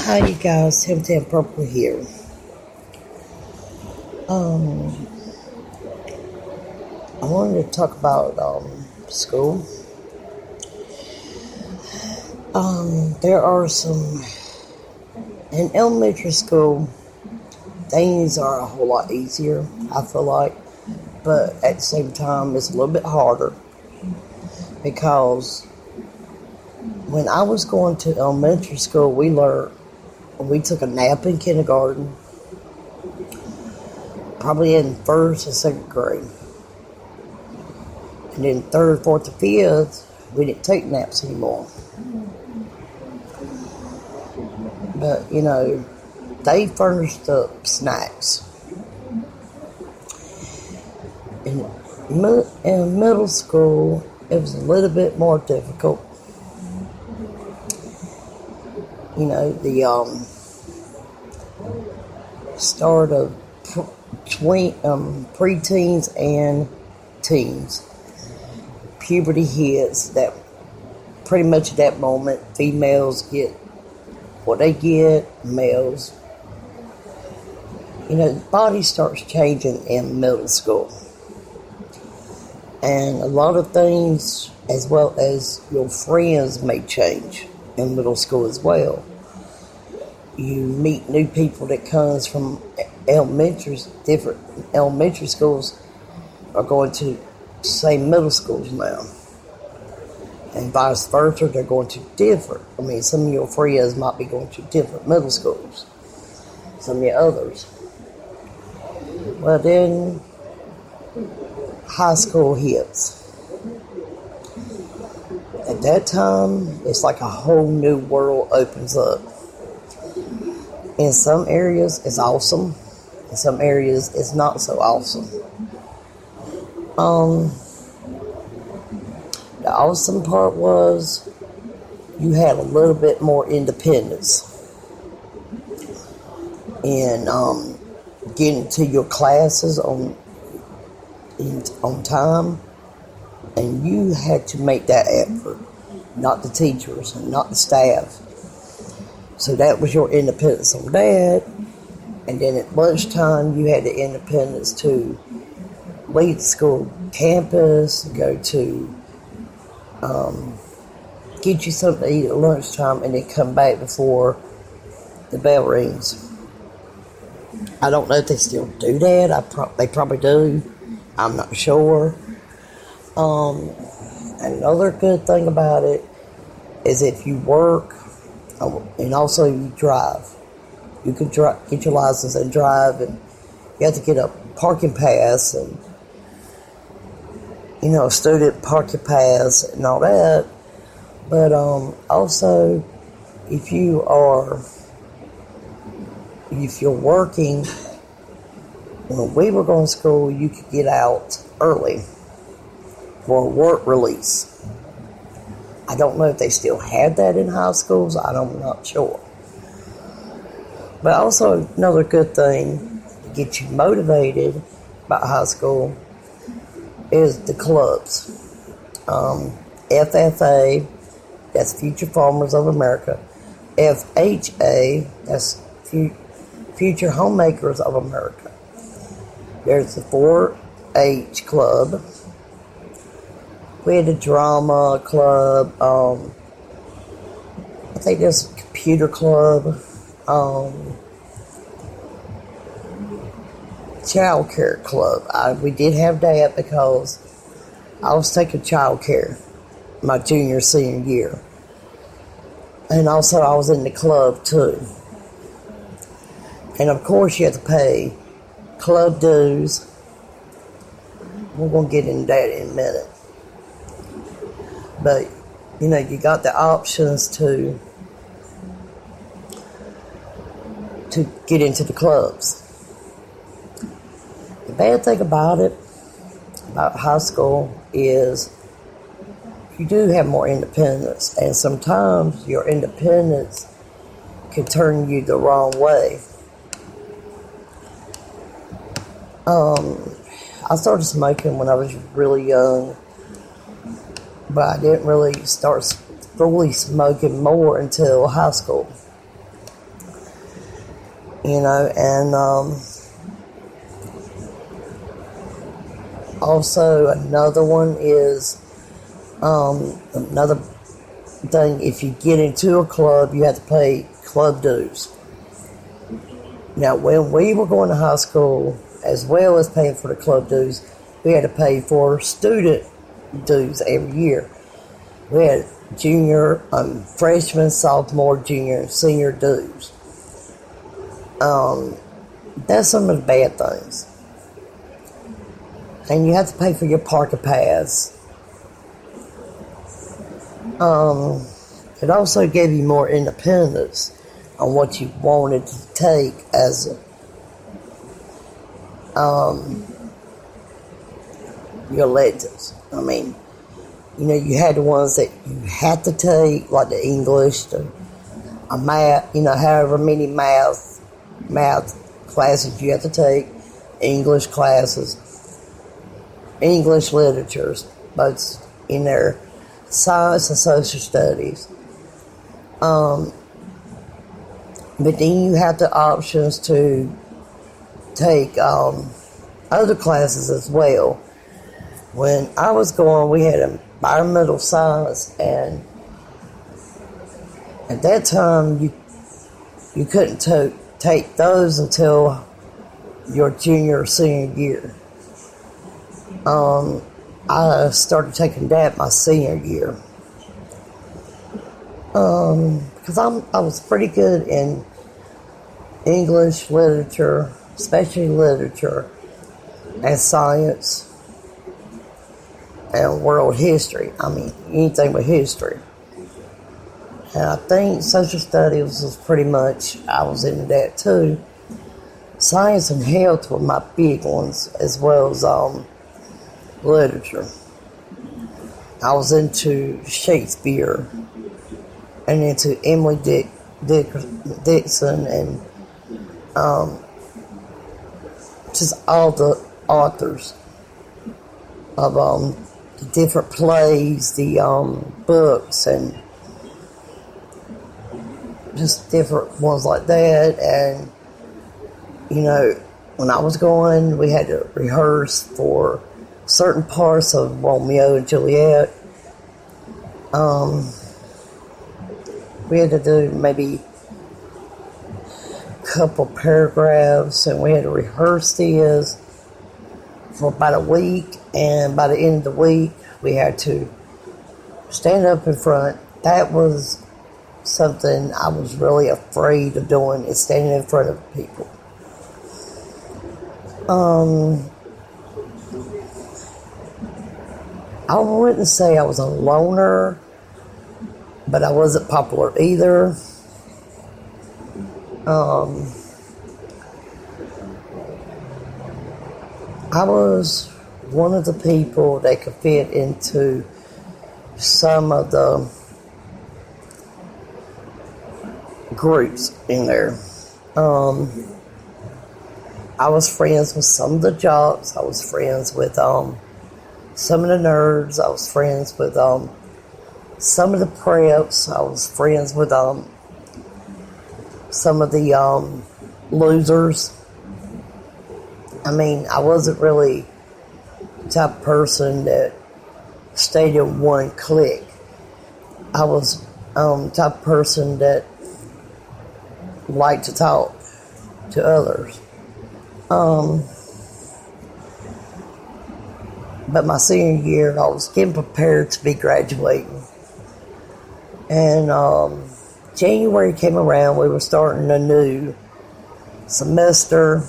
Hi, you guys. Tim Tam Purple here. I wanted to talk about school. There are some in elementary school. Things are a whole lot easier, I feel like, but at the same time, it's a little bit harder because when I was going to elementary school, we took a nap in kindergarten, probably in first and second grade. And then third, fourth, and fifth, we didn't take naps anymore. But, they furnished up snacks. In middle school, it was a little bit more difficult. The start of preteens and teens. Puberty hits. That pretty much at that moment, females get what they get, males. The body starts changing in middle school. And a lot of things, as well as your friends, may change in middle school as well. You meet new people that comes from different elementary schools are going to same middle schools now. And vice versa, they're going to different. Some of your friends might be going to different middle schools. Some of your others. Well, then high school hits. At that time, it's like a whole new world opens up. In some areas, it's awesome. In some areas, it's not so awesome. The awesome part was you had a little bit more independence in getting to your classes on time, and you had to make that effort, not the teachers and not the staff. So that was your independence on that. And then at lunchtime, you had the independence to leave the school campus, go to get you something to eat at lunchtime, and then come back before the bell rings. I don't know if they still do that. They probably do. I'm not sure. Another good thing about it is if you work and also you drive. You can get your license and drive, and you have to get a parking pass and a student parking pass and all that. But also, if you're working, when we were going to school, you could get out early for a work release. I don't know if they still have that in high schools. I'm not sure. But also another good thing to get you motivated about high school is the clubs. FFA, that's Future Farmers of America. FHA, that's Future Homemakers of America. There's the 4-H club. We had a drama club. I think there's a computer club. Child care club. We did have that because I was taking child care my senior year. And also I was in the club too. And of course you have to pay club dues. We're going to get into that in a minute. But, you got the options to get into the clubs. The bad thing about high school, is you do have more independence. And sometimes your independence can turn you the wrong way. I started smoking when I was really young, but I didn't really start fully smoking more until high school. and also another one is another thing. If you get into a club, you have to pay club dues. Now, when we were going to high school, as well as paying for the club dues, we had to pay for student dues every year. We had junior, freshman, sophomore, junior, and senior dues. That's some of the bad things. And you have to pay for your parking pass. It also gave you more independence on what you wanted to take as your electives. I mean, you had the ones that you had to take, like the English, a math, however many math classes you had to take, English classes, English literatures, both in there, science and social studies. But then you have the options to take other classes as well. When I was going, we had environmental science, and at that time you couldn't take those until your junior or senior year. I started taking that my senior year. Because I was pretty good in English literature, especially literature, and science, and world history. I mean, anything with history. And I think social studies was pretty much, I was into that too. Science and health were my big ones, as well as literature. I was into Shakespeare and into Emily Dickinson and just all the authors of the different plays, the books, and just different ones like that. And when I was going, we had to rehearse for certain parts of Romeo and Juliet. We had to do maybe a couple paragraphs, and we had to rehearse these for about a week. And by the end of the week, we had to stand up in front. That was something I was really afraid of doing, is standing in front of people. I wouldn't say I was a loner, but I wasn't popular either. I was one of the people that could fit into some of the groups in there. I was friends with some of the jocks. I was friends with some of the nerds. I was friends with some of the preps. I was friends with some of the losers. I mean, I wasn't really the type of person that stayed in one clique. I was the type of person that liked to talk to others. But my senior year, I was getting prepared to be graduating. And January came around, we were starting a new semester,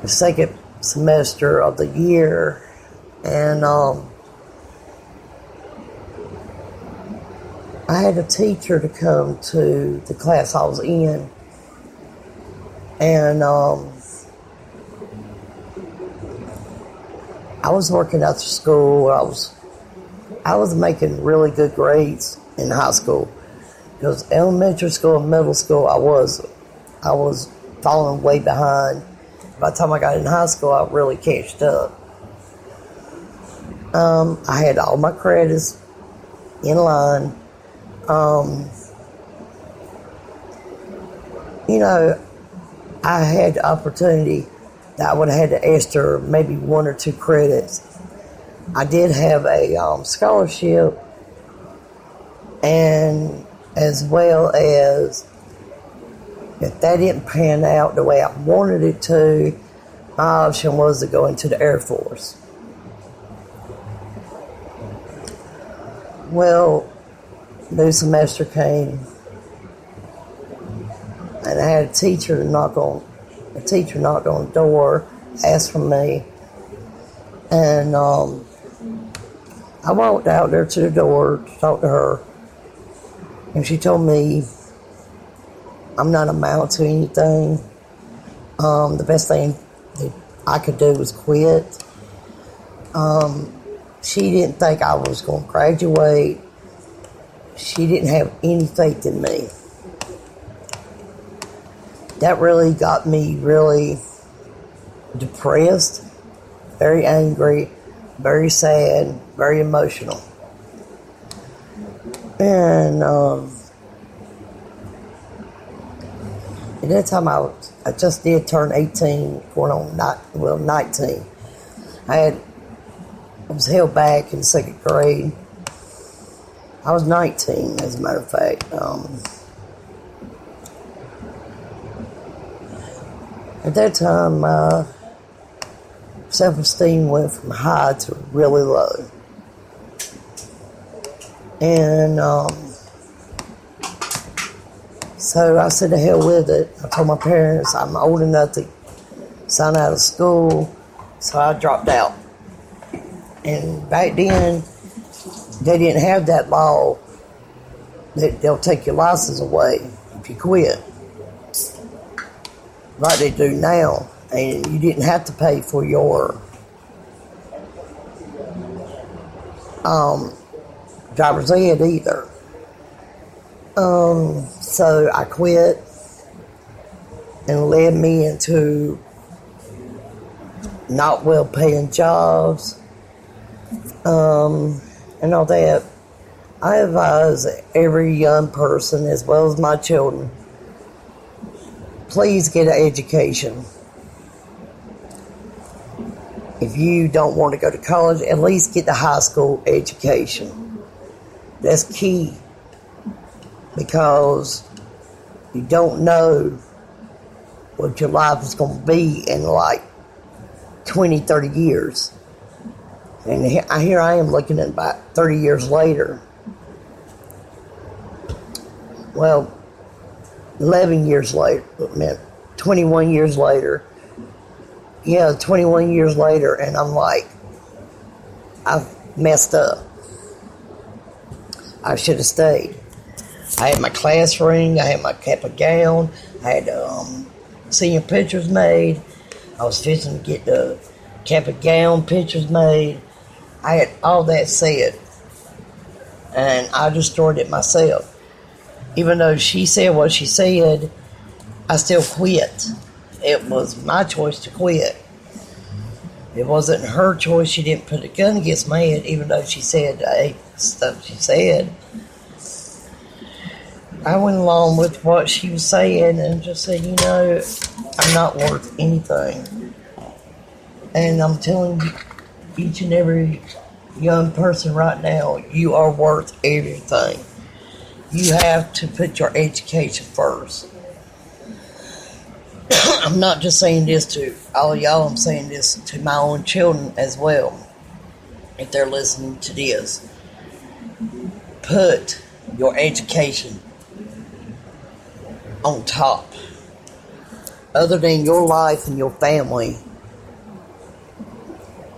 the second semester of the year. And I had a teacher to come to the class I was in. And I was working after school. I was making really good grades in high school. Because elementary school and middle school, I was falling way behind. By the time I got in high school, I really catched up. I had all my credits in line. you know, I had the opportunity that I would have had to extra maybe 1 or 2 credits. I did have a scholarship, and as well as if that didn't pan out the way I wanted it to, my option was to go into the Air Force. Well, new semester came, and I had a teacher knock on the door, ask for me, and I walked out there to the door to talk to her, and she told me I'm not amount to anything. The best thing that I could do was quit. She didn't think I was going to graduate. She didn't have any faith in me. That really got me really depressed, very angry, very sad, very emotional. And at that time I just did turn 18, going on 19. I was held back in 2nd grade. I was 19, as a matter of fact. At that time, my self-esteem went from high to really low. And so I said, to hell with it. I told my parents I'm old enough to sign out of school, so I dropped out. And back then, they didn't have that law that they'll take your license away if you quit, like they do now. And you didn't have to pay for your driver's ed either. So I quit, and led me into not well-paying jobs, and all that. I advise every young person, as well as my children, please get an education. If you don't want to go to college, at least get the high school education. That's key, because you don't know what your life is going to be in like 20, 30 years. And here I am looking at about 30 years later. Well, 11 years later, 21 years later. Yeah, 21 years later, and I'm like, I've messed up. I should have stayed. I had my class ring, I had my cap and gown, I had senior pictures made. I was fixing to get the cap and gown pictures made. I had all that said, and I destroyed it myself. Even though she said what she said, I still quit. It was my choice to quit. It wasn't her choice. She didn't put a gun against my head, even though she said stuff she said. I went along with what she was saying and just said, I'm not worth anything. And I'm telling each and every young person right now, you are worth everything. You have to put your education first. I'm not just saying this to all y'all, I'm saying this to my own children as well, if they're listening to this. Put your education on top. Other than your life and your family,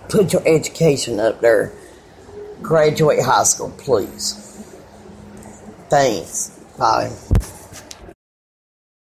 put your education up there. Graduate high school, please. Thanks. Bye.